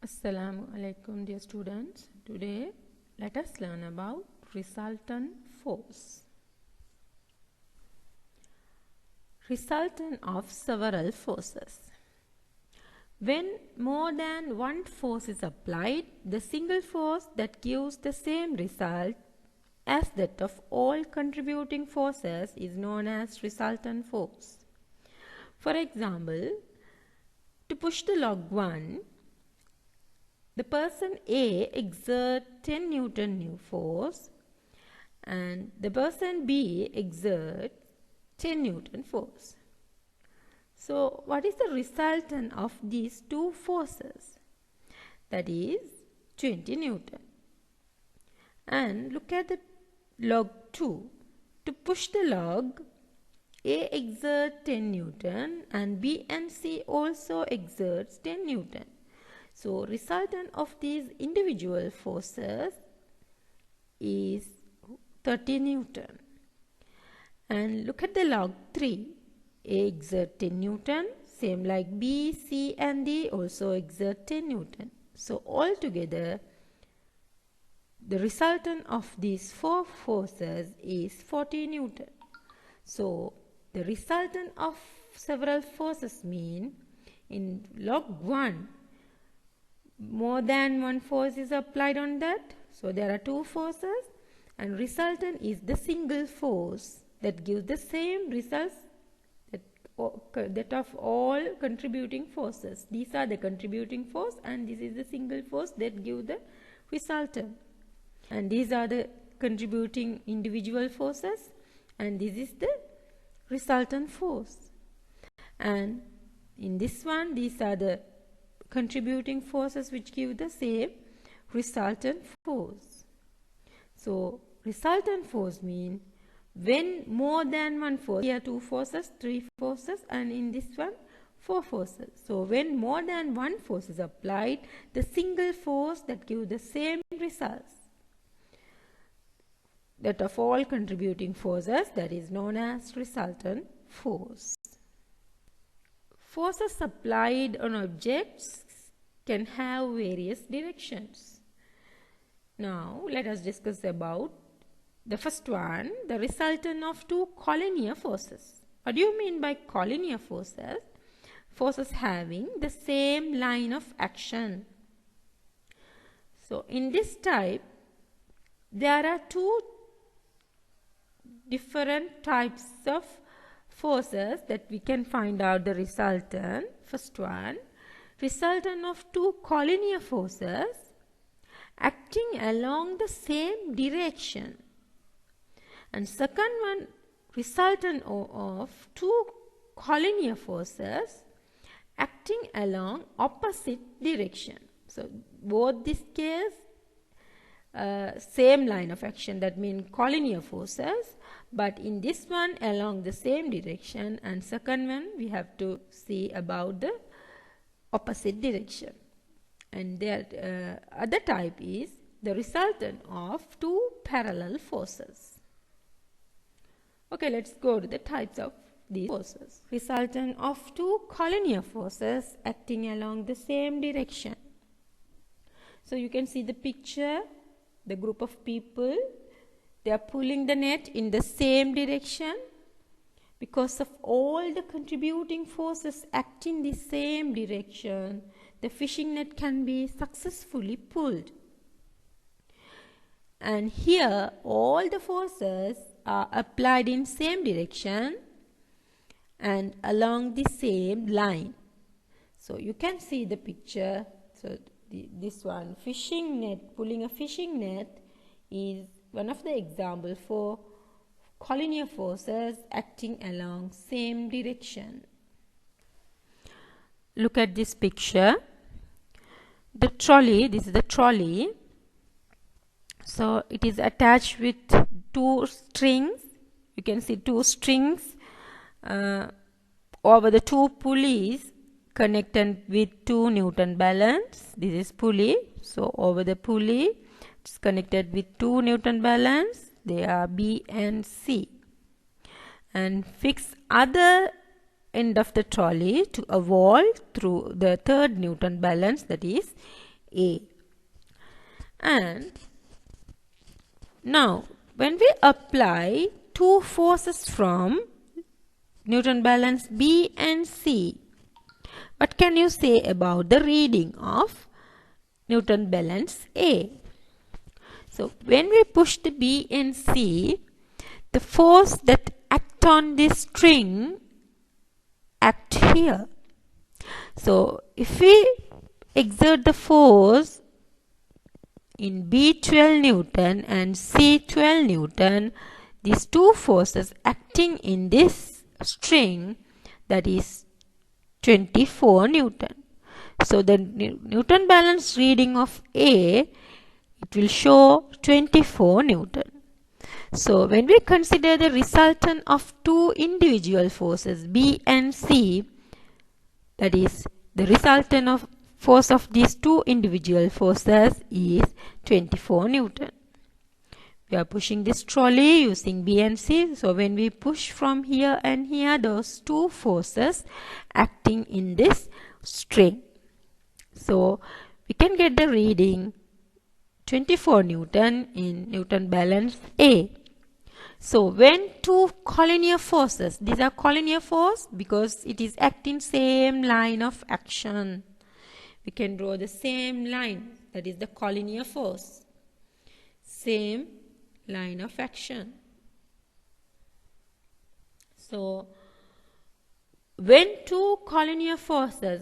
Assalamu alaikum, dear students. Today let us learn about resultant force. Resultant of several forces. When more than one force is applied, the single force that gives the same result as that of all contributing forces is known as resultant force. For example, to push the log 1, the person A exerts 10 Newton new force and the person B exerts 10 Newton force. So what is the resultant of these two forces? That is 20 Newton. And look at the log 2. To push the log, A exerts 10 Newton and B and C also exerts 10 Newton. So resultant of these individual forces is 30 Newton. And look at the log 3. A exerts 10 Newton, same like B, C and D also exert 10 Newton. So altogether, the resultant of these four forces is 40 Newton. So the resultant of several forces mean in log 1, more than one force is applied on that. So there are two forces and resultant is the single force that gives the same results that of all contributing forces. These are the contributing force and this is the single force that gives the resultant. And these are the contributing individual forces and this is the resultant force. And in this one, these are the contributing forces which give the same resultant force. So resultant force means when more than one force, here 2 forces, 3 forces and in this one 4 forces. So when more than one force is applied, the single force that gives the same results that of all contributing forces, that is known as resultant force. Forces applied on objects can have various directions. Now let us discuss about the first one, the resultant of two collinear forces. What do you mean by collinear forces? Forces having the same line of action. So in this type, there are two different types of forces that we can find out the resultant. First one, resultant of two collinear forces acting along the same direction. And second one, resultant of two collinear forces acting along opposite direction. So both this case, same line of action, that means collinear forces, but in this one along the same direction, and second one we have to see about the opposite direction. And the other type is the resultant of two parallel forces. Okay, let's go to the types of these forces. Resultant of two collinear forces acting along the same direction. So you can see the picture, the group of people, they are pulling the net in the same direction. Because of all the contributing forces acting the same direction, the fishing net can be successfully pulled. And here all the forces are applied in same direction and along the same line. So you can see the picture. So this one, fishing net, pulling a fishing net, is one of the examples for collinear forces acting along same direction. Look at this picture. The trolley, this is the trolley. So it is attached with two strings. You can see two strings over the two pulleys connected with 2 Newton balance. This is pulley. So over the pulley, it's connected with 2 Newton balance. They are B and C. And fix other end of the trolley to a wall through the 3rd Newton balance, that is A. And now when we apply two forces from Newton balance B and C, what can you say about the reading of Newton balance A? So when we push the B and C, the force that act on this string act here. So if we exert the force in B 12 Newton and C 12 Newton, these two forces acting in this string, that is 24 Newton. So the Newton balance reading of A, it will show 24 Newton. So when we consider the resultant of two individual forces B and C, that is the resultant of force of these two individual forces is 24 Newton. We are pushing this trolley using B and C. So when we push from here and here, those two forces acting in this string. So we can get the reading 24 Newton in Newton balance A. So when two collinear forces, these are collinear force because it is acting same line of action. We can draw the same line, that is the collinear force. Same line of action. So when two collinear forces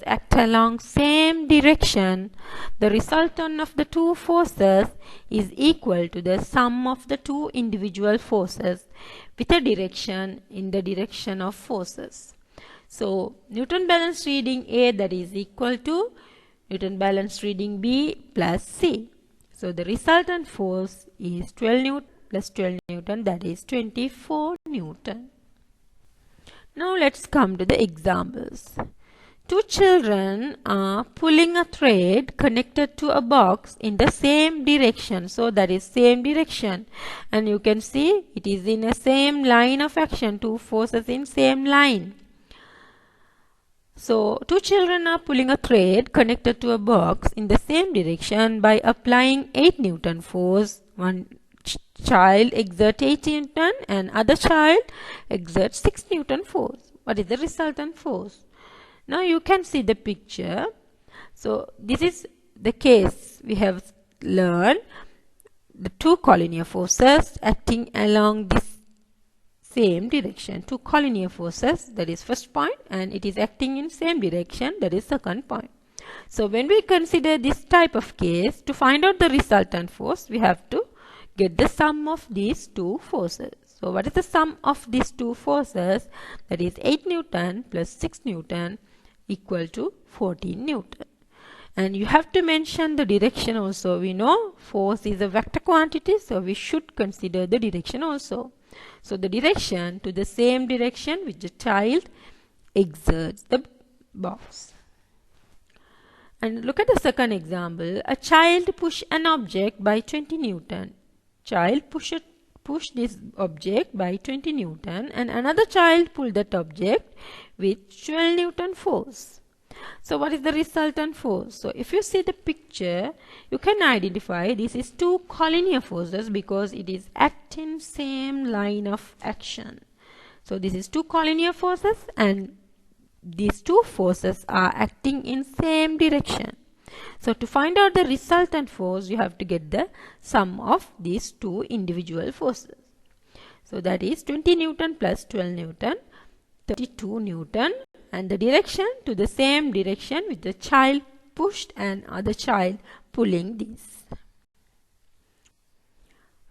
act along same direction, the resultant of the two forces is equal to the sum of the two individual forces with a direction in the direction of forces. So Newton balance reading A, that is equal to Newton balance reading B plus C. So the resultant force is 12 Newton plus 12 Newton, that is 24 Newton. Now let's come to the examples. Two children are pulling a thread connected to a box in the same direction. So that is same direction. And you can see it is in a same line of action. Two forces in same line. So two children are pulling a thread connected to a box in the same direction by applying 8 Newton force. One child exerts 8 Newton and other child exerts 6 Newton force. What is the resultant force? Now you can see the picture. So this is the case we have learned. The two collinear forces acting along this same direction. Two collinear forces, that is first point, and it is acting in same direction, that is second point. So when we consider this type of case, to find out the resultant force, we have to get the sum of these two forces. So what is the sum of these two forces? That is 8 Newton plus 6 Newton equal to 14 Newton. And you have to mention the direction also. We know force is a vector quantity, so we should consider the direction also. So the direction to the same direction which the child exerts the box. And look at the second example. A child push an object by 20 Newton. Child push this object by 20 Newton and another child pull that object with 12 Newton force. So what is the resultant force? So if you see the picture, you can identify this is two collinear forces because it is acting same line of action. So this is two collinear forces and these two forces are acting in same direction. So to find out the resultant force, you have to get the sum of these two individual forces. So that is 20 Newton plus 12 Newton, 32 Newton, and the direction to the same direction with the child pushed and other child pulling this.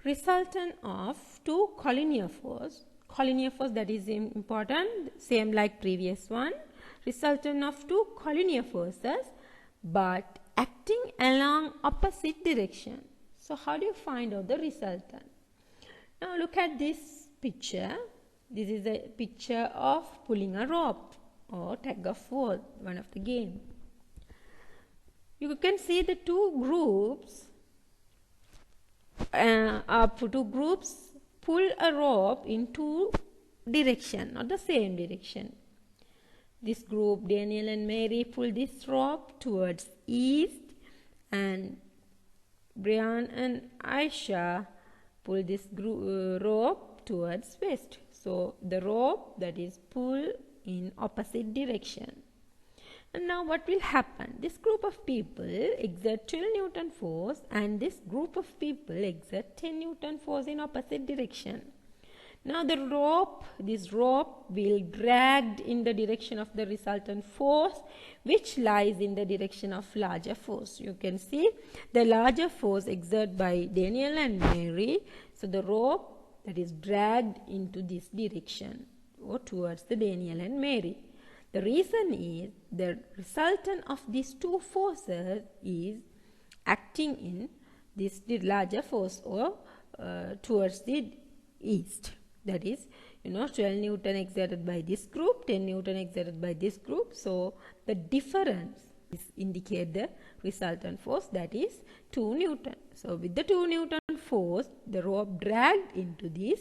Resultant of two collinear force that is important, same like previous one. Resultant of two collinear forces but acting along opposite direction. So how do you find out the resultant? Now look at this picture. This is a picture of pulling a rope or tug of war, one of the game. You can see the two groups pull a rope in two directions, not the same direction. this group, Daniel and Mary, pull this rope towards east, and Brian and Aisha pull this rope towards west. So the rope that is pulled in opposite direction. And now what will happen? This group of people exert 12 Newton force, and this group of people exert 10 Newton force in opposite direction. Now this rope will drag in the direction of the resultant force, which lies in the direction of larger force. You can see the larger force exerted by Daniel and Mary. So the rope that is dragged into this direction or towards the Daniel and Mary. The reason is the resultant of these two forces is acting in this larger force or towards the east. That is, 12 Newton exerted by this group, 10 Newton exerted by this group. So the difference is indicate the resultant force, that is 2 Newton. So with the 2 Newton force, the rope dragged into this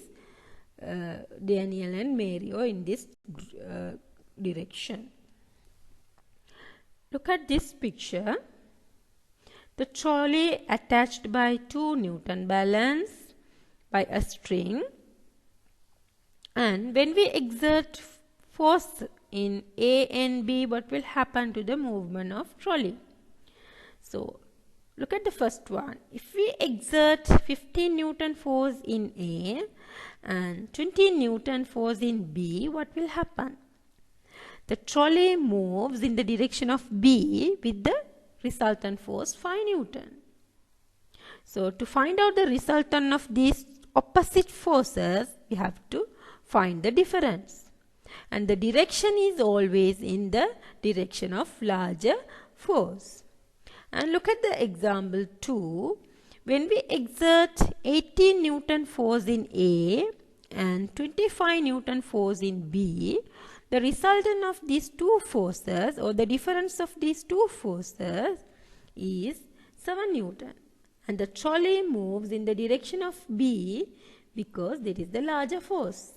Daniel and Mary, or in this direction. Look at this picture. The trolley attached by 2 Newton balance by a string, and when we exert force in A and B, what will happen to the movement of trolley? So look at the first one. If we exert 15 Newton force in A and 20 Newton force in B, what will happen? The trolley moves in the direction of B with the resultant force 5 Newton. So to find out the resultant of these opposite forces, we have to find the difference. And the direction is always in the direction of larger force. And look at the example 2. When we exert 18 Newton force in A and 25 Newton force in B, the resultant of these two forces, or the difference of these two forces, is 7 Newton. And the trolley moves in the direction of B because there is the larger force.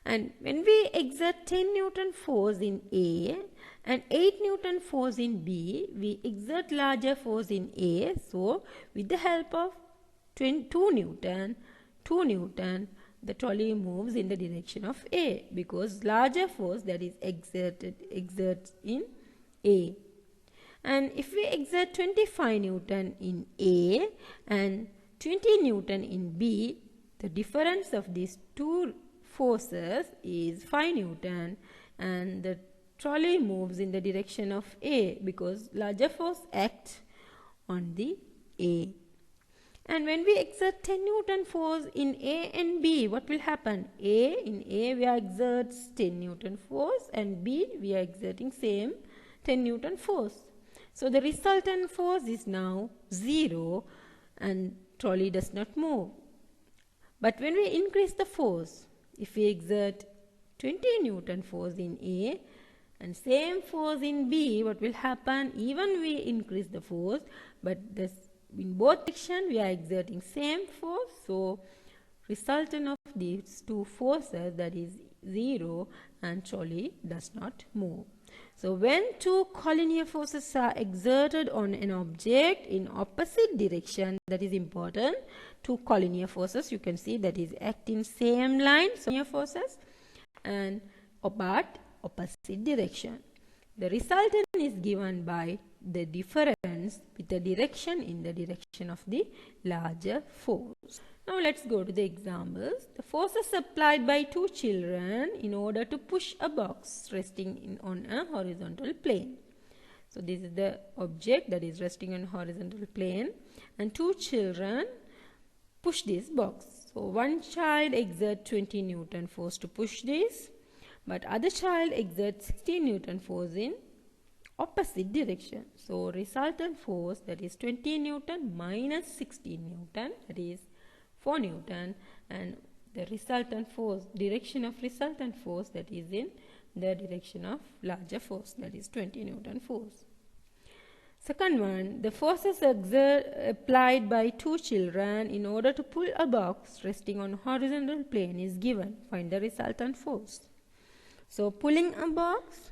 And when we exert 10 Newton force in A and 8 Newton force in B, we exert larger force in A. So with the help of 2 Newton, the trolley moves in the direction of A, because larger force that is exerts in A. And if we exert 25 Newton in A and 20 Newton in B, the difference of these two forces is 5 Newton, and the trolley moves in the direction of A because larger force acts on the A. And when we exert 10 Newton force in A and B, what will happen? In A we are exerting 10 Newton force, and B we are exerting same 10 Newton force. So the resultant force is now 0 and trolley does not move. But when we increase the force, if we exert 20 Newton force in A and same force in B, what will happen? Even we increase the force, but in both directions we are exerting same force. So resultant of these two forces, that is 0, and trolley does not move. So when two collinear forces are exerted on an object in opposite direction, that is important. Two collinear forces, you can see that is act in same line, collinear forces, and but opposite direction. The resultant is given by the difference with the direction in the direction of the larger force. Now let's go to the examples. The forces applied by two children in order to push a box resting on a horizontal plane. So this is the object that is resting on a horizontal plane, and two children push this box. So one child exerts 20 Newton force to push this, but other child exerts 60 Newton force in opposite direction. So resultant force, that is 20 Newton minus 60 Newton, that is 4 Newton, and the resultant force, direction of resultant force, that is in the direction of larger force, that is 20 Newton force. Second one, the forces applied by two children in order to pull a box resting on horizontal plane is given. Find the resultant force. So pulling a box,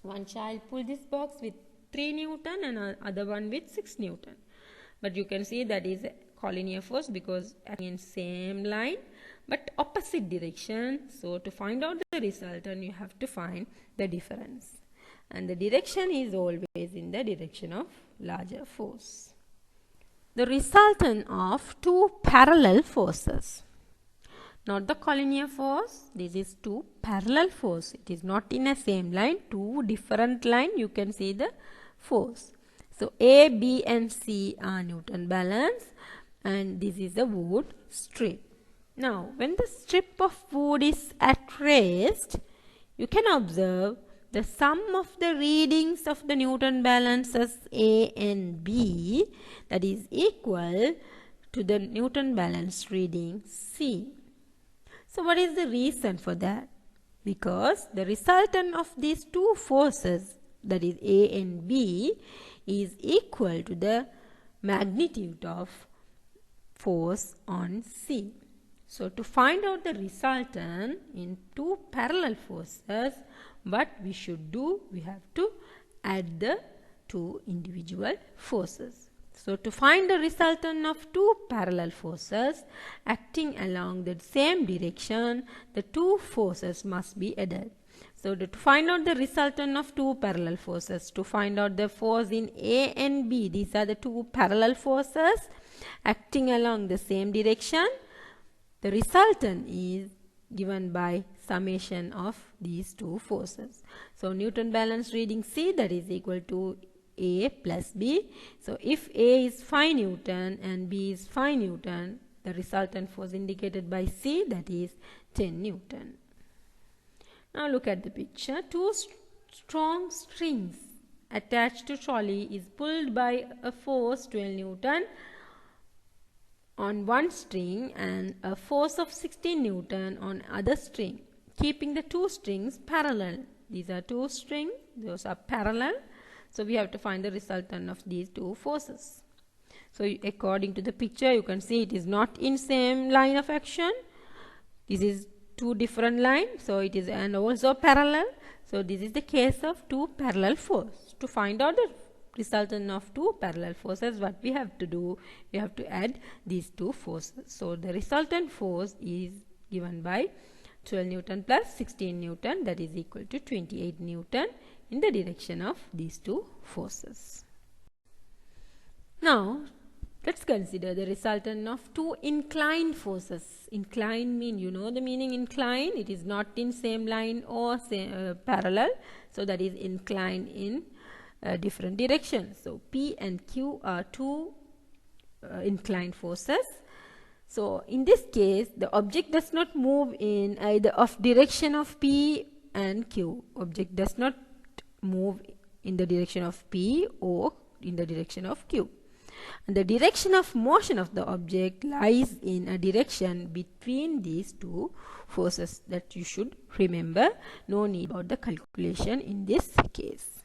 one child pulled this box with 3 Newton and other one with 6 Newton. But you can see that is a collinear force because in same line but opposite direction. So to find out the resultant, you have to find the difference. And the direction is always in the direction of larger force. The resultant of two parallel forces. Not the collinear force, this is two parallel force. It is not in a same line, two different line. You can see the force. So A, B and C are Newton balance and this is a wood strip. Now when the strip of wood is at rest, you can observe the sum of the readings of the Newton balances A and B, that is equal to the Newton balance reading C. So what is the reason for that? Because the resultant of these two forces, that is A and B, is equal to the magnitude of force on C. So to find out the resultant in two parallel forces, what we should do, we have to add the two individual forces. So to find the resultant of two parallel forces acting along the same direction, the two forces must be added. So to find out the resultant of two parallel forces, to find out the force in A and B, these are the two parallel forces acting along the same direction. The resultant is given by summation of these two forces. So Newton balance reading C, that is equal to A plus B. So if A is 5 Newton and B is 5 Newton, the resultant force indicated by C, that is 10 Newton. Now look at the picture. Two strong strings attached to trolley is pulled by a force 12 Newton on one string and a force of 16 Newton on other string, keeping the two strings parallel. These are two strings, those are parallel. So we have to find the resultant of these two forces. So according to the picture, you can see it is not in same line of action. This is two different lines, so it is and also parallel. So this is the case of two parallel force. To find out the resultant of two parallel forces, what we have to do, we have to add these two forces. So the resultant force is given by 12 Newton plus 16 Newton, that is equal to 28 Newton in the direction of these two forces. Now let's consider the resultant of two inclined forces. Inclined mean, you know the meaning inclined, it is not in same line or parallel, so that is inclined in different directions. So P and Q are two inclined forces. So in this case, the object does not move in either of direction of P and Q. Object does not move in the direction of P or in the direction of Q. And the direction of motion of the object lies in a direction between these two forces, that you should remember. No need about the calculation in this case.